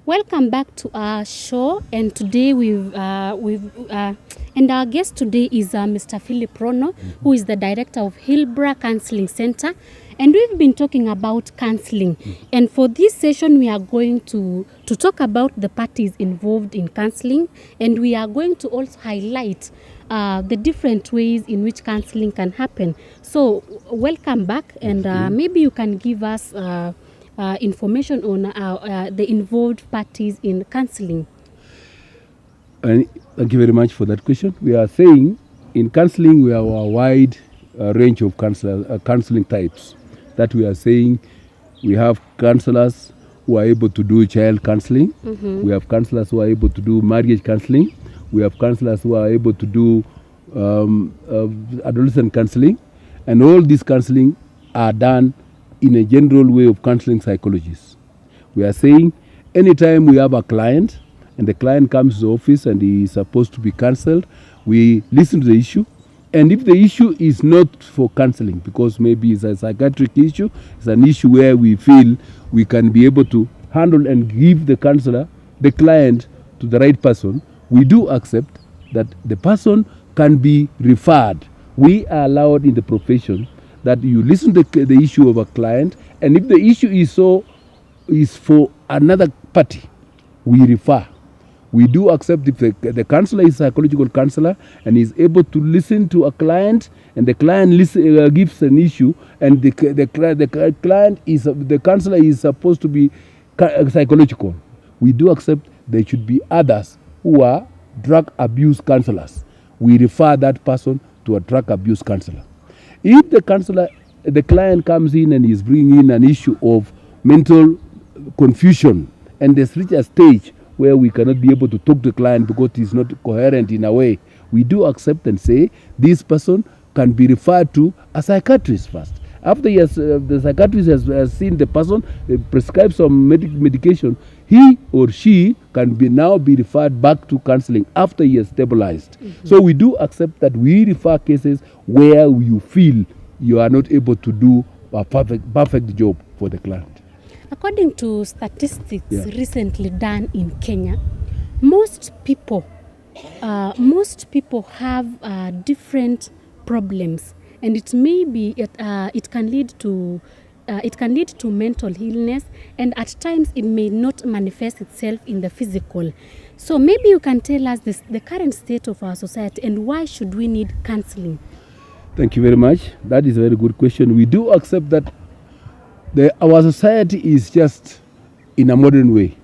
Welcome back to our show, and today and our guest today is Mr. Philip Rono, who is the director of Hillbrow Counseling Center, and we've been talking about counseling. And for this session, we are going to talk about the parties involved in counseling, and we are going to also highlight the different ways in which counseling can happen. So, welcome back, and maybe you can give us information on the involved parties in counseling. And thank you very much for that question. We are saying in counseling we have a wide range of counseling types. That we are saying we have counselors who are able to do child counseling. We have counselors who are able to do marriage counseling. We have counselors who are able to do adolescent counseling. And all these counseling are done in a general way of counseling psychologists. We are saying anytime we have a client and the client comes to the office and he is supposed to be counseled, we listen to the issue. And if the issue is not for counseling, because maybe it's a psychiatric issue, it's an issue where we feel we can be able to handle and give the counselor, the client, to the right person, we do accept that the person can be referred. We are allowed in the profession that you listen to the issue of a client, and if the issue is for another party, we refer. We do accept if the counselor is a psychological counselor and is able to listen to a client, and the client gives an issue, and the counselor is supposed to be psychological. We do accept there should be others who are drug abuse counselors. We refer that person to a drug abuse counselor. If the client comes in and is bringing in an issue of mental confusion, and there's reached a stage where we cannot be able to talk to the client because he's not coherent in a way, we do accept and say this person can be referred to a psychiatrist first. After the psychiatrist has seen the person, prescribe some medication, he or she can now be referred back to counseling after he has stabilized. So we do accept that we refer cases where you feel you are not able to do a perfect job for the client. According to statistics recently done in Kenya, most people have different problems, and it may be it can lead to mental illness, and at times it may not manifest itself in the physical. So maybe you can tell us the current state of our society and why should we need counseling? Thank you very much. That is a very good question. We do accept that our society is just in a modern way.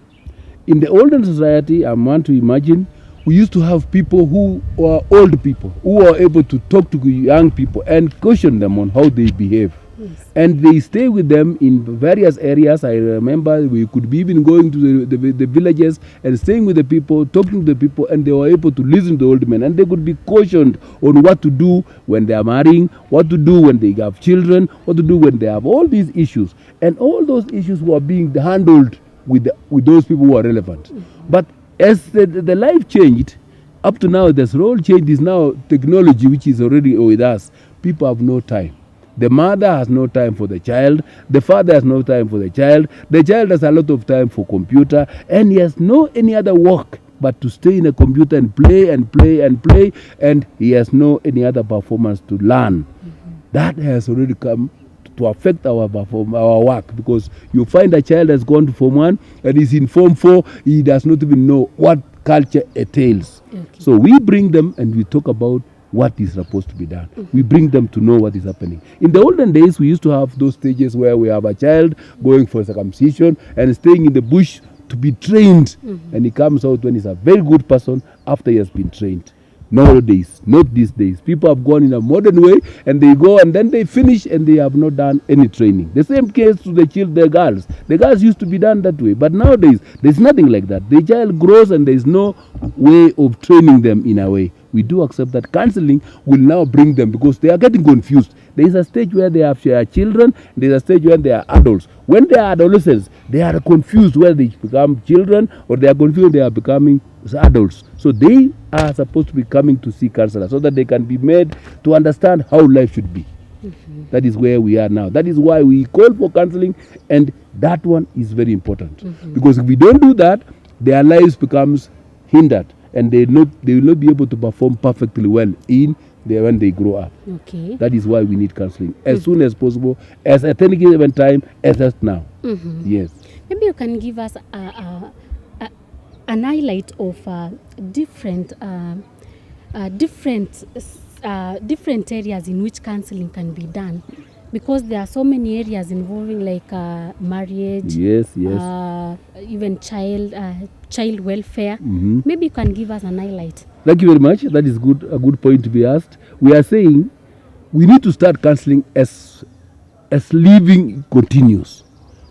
In the olden society, I want to imagine, we used to have people who were old people, who are able to talk to young people and caution them on how they behave. Yes. And they stay with them in various areas. I remember we could be even going to the villages and staying with the people, talking to the people, and they were able to listen to the old men. And they could be cautioned on what to do when they are marrying, what to do when they have children, what to do when they have all these issues. And all those issues were being handled with those people who are relevant. But as the life changed, up to now, this role change is now technology, which is already with us. People have no time. The mother has no time for the child. The father has no time for the child. The child has a lot of time for computer, and he has no any other work but to stay in a computer and play and play and play, and he has no any other performance to learn. That has already come to affect our work, because you find a child has gone to Form 1 and is in Form 4, he does not even know what culture entails. Okay. So we bring them and we talk about what is supposed to be done. We bring them to know what is happening. In the olden days, we used to have those stages where we have a child going for circumcision and staying in the bush to be trained, and he comes out when he's a very good person after he has been trained. Nowadays, not these days. People have gone in a modern way, and they go and then they finish and they have not done any training. The same case to the girls. The girls used to be done that way, but nowadays there's nothing like that. The child grows and there's no way of training them in a way. We do accept that counseling will now bring them, because they are getting confused. There is a stage where they have children, there is a stage where they are adults. When they are adolescents, they are confused whether they become children or they are confused they are becoming adults. So they are supposed to be coming to see counselors so that they can be made to understand how life should be. That is where we are now. That is why we call for counseling, and that one is very important. Because if we don't do that, their lives becomes hindered, and they will not be able to perform perfectly well when they grow up. Okay. That is why we need counseling as soon as possible, as at any given time, as at now. Yes. Maybe you can give us an highlight of different areas in which counseling can be done, because there are so many areas involving like marriage, even child welfare. Maybe you can give us an highlight. Thank you very much. That is good. A good point to be asked. We are saying we need to start counseling as living continues.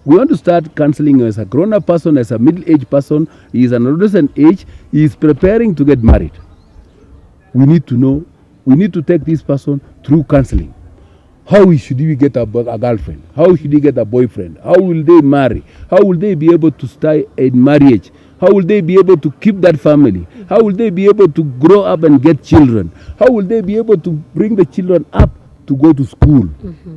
We want to start counseling as a grown-up person, as a middle-aged person. He is an adolescent age. He is preparing to get married. We need to know. We need to take this person through counseling. How should he get a girlfriend? How should he get a boyfriend? How will they marry? How will they be able to stay in marriage? How will they be able to keep that family? How will they be able to grow up and get children? How will they be able to bring the children up to go to school?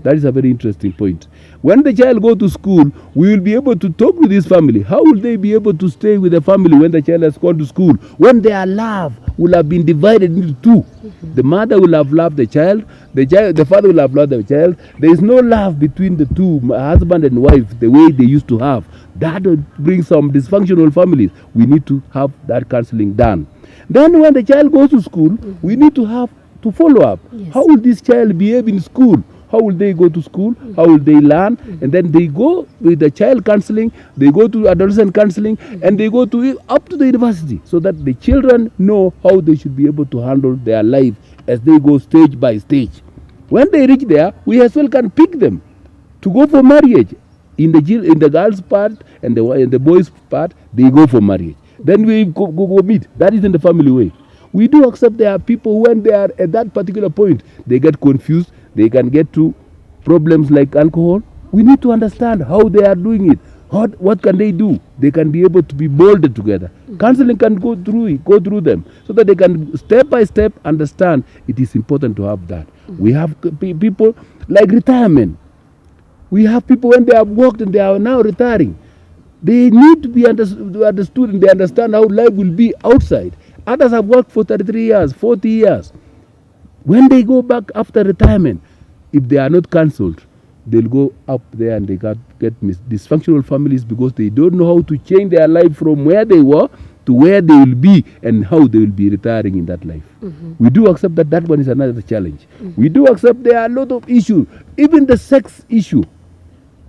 That is a very interesting point. When the child go to school, we will be able to talk with his family. How will they be able to stay with the family when the child has gone to school? When their love will have been divided into two. The mother will have loved the child, the father will have loved the child. There is no love between the two, husband and wife, the way they used to have. That will bring some dysfunctional families. We need to have that counseling done. Then when the child goes to school, we need to have to follow up. Yes. How will this child behave in school? How will they go to school? How will they learn? And then they go with the child counseling, they go to adolescent counseling, and they go up to the university, so that the children know how they should be able to handle their life as they go stage by stage. When they reach there, we as well can pick them to go for marriage. In the girls' part and the boys' part, they go for marriage. Then we go meet. That is in the family way. We do accept there are people when they are at that particular point, they get confused. They can get to problems like alcohol. We need to understand how they are doing it. What can they do? They can be able to be molded together. Counseling can go through them, so that they can step by step understand it is important to have that. We have people like retirement. We have people when they have worked and they are now retiring. They need to be understood, and they understand how life will be outside. Others have worked for 33 years, 40 years. When they go back after retirement, if they are not counseled, they'll go up there and they get dysfunctional families, because they don't know how to change their life from where they were to where they will be and how they will be retiring in that life. We do accept that one is another challenge. We do accept there are a lot of issues, even the sex issue.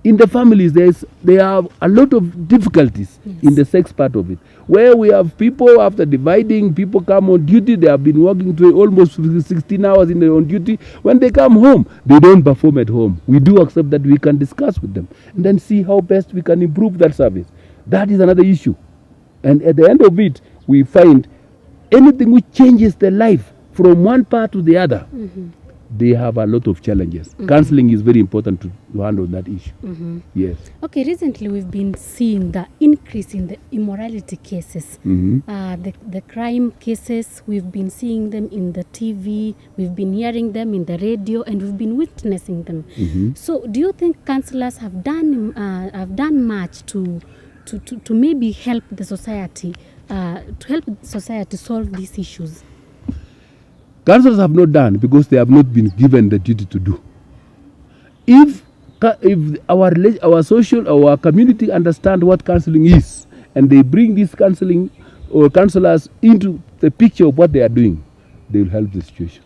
In the families, there are a lot of difficulties in the sex part of it, where we have people, after dividing, people come on duty. They have been working to almost 16 hours on duty. When they come home, they don't perform at home. We do accept that. We can discuss with them and then see how best we can improve that service. That is another issue. And at the end of it, we find anything which changes the life from one part to the other, they have a lot of challenges. Counseling is very important to handle that issue. Yes. Okay, recently we've been seeing the increase in the immorality cases, the crime cases. We've been seeing them in the TV, we've been hearing them in the radio, and we've been witnessing them. So do you think counselors have done much to maybe help the society, solve these issues? Counselors have not done, because they have not been given the duty to do. If our community understand what counseling is, and they bring this counseling or counselors into the picture of what they are doing, they will help the situation.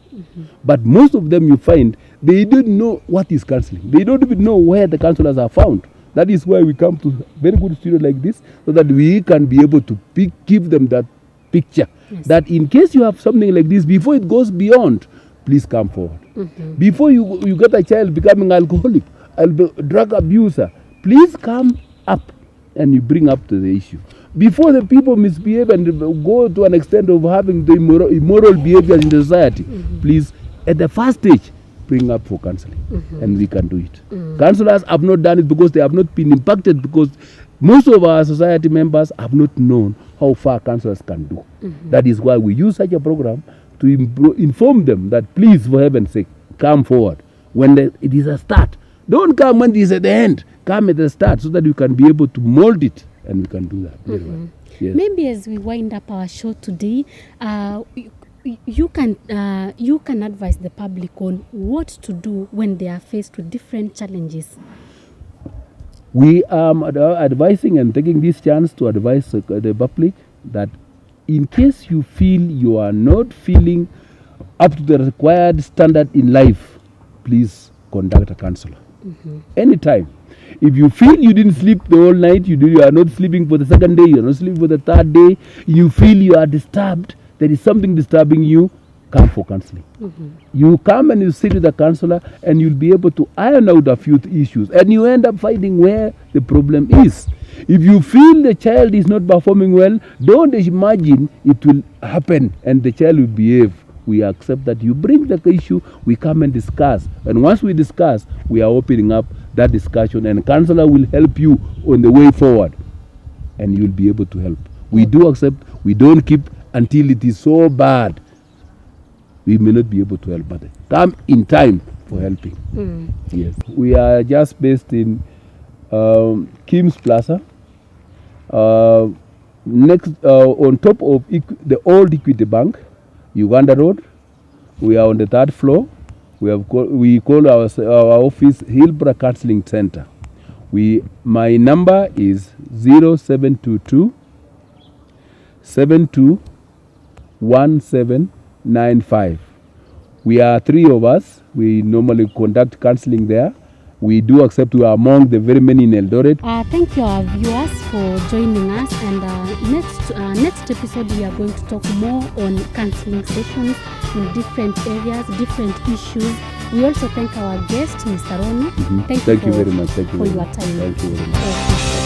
But most of them, you find, they don't know what is counseling. They don't even know where the counselors are found. That is why we come to very good studios like this, so that we can be able to give them that picture. That in case you have something like this, before it goes beyond, please come forward. Before you get a child becoming alcoholic, drug abuser, please come up and you bring up to the issue. Before the people misbehave and go to an extent of having the immoral behaviors in the society, please, at the first stage, bring up for counseling, and we can do it. Counselors have not done it because they have not been impacted, because most of our society members have not known how far counselors can do. That is why we use such a program to inform them that, please, for heaven's sake, come forward. when it is a start. Don't come when it is at the end. Come at the start so that you can be able to mold it, and we can do that very well. Yes. Maybe as we wind up our show today, you can advise the public on what to do when they are faced with different challenges. We are advising and taking this chance to advise the public that in case you feel you are not feeling up to the required standard in life, please contact a counselor. Anytime. If you feel you didn't sleep the whole night, you are not sleeping for the second day, you are not sleeping for the third day, you feel you are disturbed, there is something disturbing you, come for counseling. You come and you sit with a counselor and you'll be able to iron out a few issues, and you end up finding where the problem is. If you feel the child is not performing well, don't imagine it will happen and the child will behave. We accept that. You bring the issue, we come and discuss, and once we discuss, we are opening up that discussion, and counselor will help you on the way forward, and you'll be able to help. We do accept, we don't keep until it is so bad we may not be able to help, but come in time for helping. Yes, we are just based in Kim's Plaza, next on top of the old Equity Bank, Uganda Road. We are on the 3rd floor. We call our office Hillbrook Counseling Center. My number is 0722 721795. We are 3 of us. We normally conduct counseling there. We do accept we are among the very many in Eldoret. Thank you, our viewers, for joining us. And next episode, we are going to talk more on counseling sessions in different areas, different issues. We also thank our guest, Mr. Rono. Thank you very much. Thank you for very your much. time. Thank you very much.